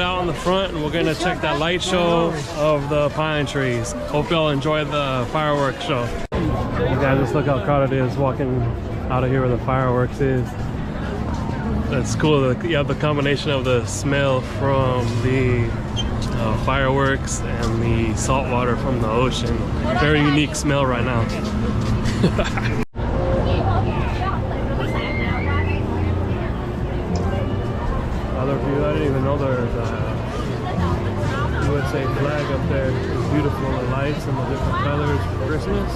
Out in the front, and we're gonna check that light show of the pine trees. Hope y'all enjoy the fireworks show. You guys, just look how crowded it is walking out of here where the fireworks is. That's cool. You have the combination of the smell from the fireworks and the salt water from the ocean. Very unique smell right now. Another view. I didn't even know there's a USA flag up there. It's beautiful, the lights and the different colors for Christmas.